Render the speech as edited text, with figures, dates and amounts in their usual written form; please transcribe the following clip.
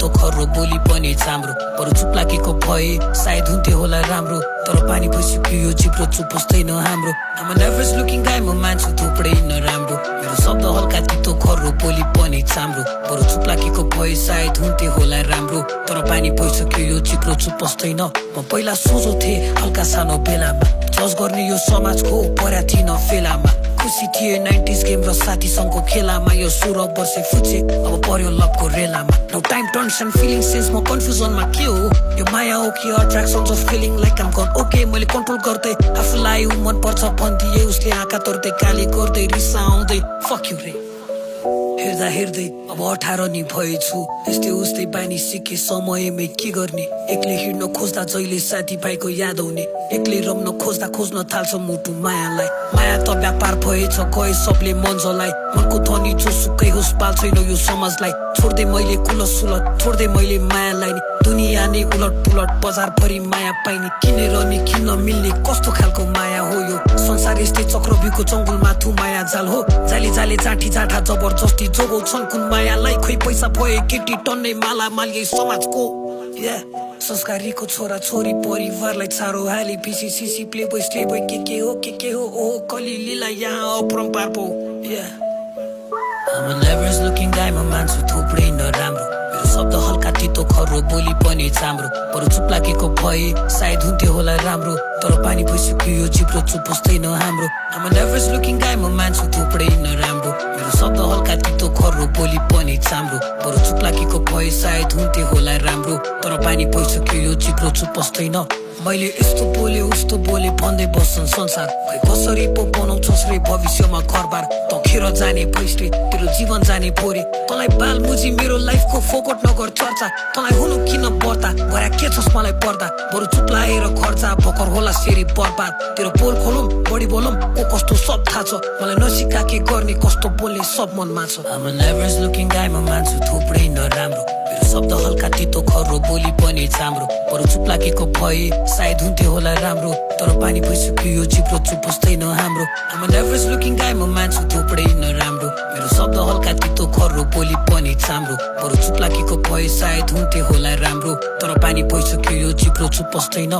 तितो खर्रो बोली पनि चाम्रो बरु चुप लागेको भए सायद हुन्थ्यो होला राम्रो तर पानी भइसक्यो यो जिब्रो चुप बस्दैन हाम्रो I'm an average looking guy म मान्छु थुप्रै नराम्रो मेरो शब्द हल्का तितो खर्रो बोली पनि चाम्रो बरु चुप लागेको भए सायद हुन्थ्यो होला राम्रो तर पानी भइसक्यो यो जिब्रो चुप बस्दैन म पहिला सोझो थिएँ हल्का सानो बेलामा जज गर्ने यो समाजको पर्या थिएन फेलामा खुसी थिए 90s गेम र साथीसँगको खेलामा यो 16 वर्षे फुचे अब पर्यो लभको रेलामा no time turns and feeling sense म कन्फ्युजनमा के हो यो माया हो कि अट्र्याक्सन अफ फिलिङ लाइक आम गन ओके मैले कन्ट्रोल गर्दै आफूलाई मन पर्छ भन्दिए उसले आँखा तोर्दै गाली गर्दै रिसा आउँदै फक यु रे हेर्दा हेर्दै अब 18 नि भएछु यस्तै उस्तै बानी सिके समयमै के गर्ने एक्लै हिँड्न खोज्दा जहिले साथीभाइको याद आउने एक्लै रम्न खोज्दा खोज्न थाल्छ मुटु मायालाई माया त व्यापार भएछ गए सबले मन्जलाई मनको धनी जोसुकै होस् पाल्छैन यो समाजलाई छोड्दै मैले कुलसुलट छोड्दै मैले मायालाई दुनियाँ नै उलट पुलट बजार भरि माया पाइने किनेर नि किन्न मिल्ने कस्तो खालको माया हो यो संसार यस्तै चक्रव्यूहको जङ्गल माथु माया जाल हो जाली जाले जाठी जाठा जबरजस्ती जोगाउँछन् कुन मायालाई खोइ पैसा भए केटी टन्नै माला मालिए समाजको संस्कारीको छोरा छोरी परिवारलाई छारो हाली पिसी सिसी प्ले बोय स्ले बोय के हो ओ कली लीला यहाँ अपरम्पार पो I'm an average looking guy म मान्छु थुप्रै नराम्रो मेरो शब्द हल्का तितो खर्रो बोली पनि चाम्रो बरु चुप लागेको भए सायद हुन्थ्यो होला राम्रो तर पानी भइसक्यो यो जिब्रो चुप बस्दैन हाम्रो I'm an average looking guy म मान्छु थुप्रै नराम्रो मेरो शब्द हल्का तितो खर्रो बोली पनि चाम्रो बरु चुप लागेको भए सायद हुन्थ्यो होला राम्रो तर पानी भइसक्यो यो जिब्रो चुप बस्दैन मैले यस्तो बोले उस्तो बोले भन्दै बस्छन् संसार खै कसरी पो बनाउँछस् रे भविष्यमा घरबार त खेर जाने भैसले तेरो जीवन जाने भोरे तँलाई बाल मुजी मेरो लाइफको फोकट नगर चर्चा तँलाई हुनु किन पर्दा गरा के छस् मलाई पर्दा बरु चुप लागेर घर जा भकर होला सेरी बर्बाद तेरो पोल खोलौँ बढी बोलौँ को कस्तो सब थाहा छ मलाई नसिका के गर्ने कस्तो बोल्ने सब मनमा छ I'm an average looking guy म मान्छु थुप्रै नराम्रो मेरो शब्द हल्का तितो खर्रो बोली पनि चाम्रो बरु चुप लागेको भए सायद हुन्थ्यो होला राम्रो तर पानी भइसक्यो यो जिब्रो चुप बस्दैन हाम्रो I'm an average looking guy म मान्छु थुप्रै नराम्रो मेरो शब्द हल्का तितो खर्रो बोली पनि चाम्रो बरु चुप लागेको भए सायद हुन्थ्यो होला राम्रो तर पानी भइसक्यो यो जिब्रो चुप बस्दैन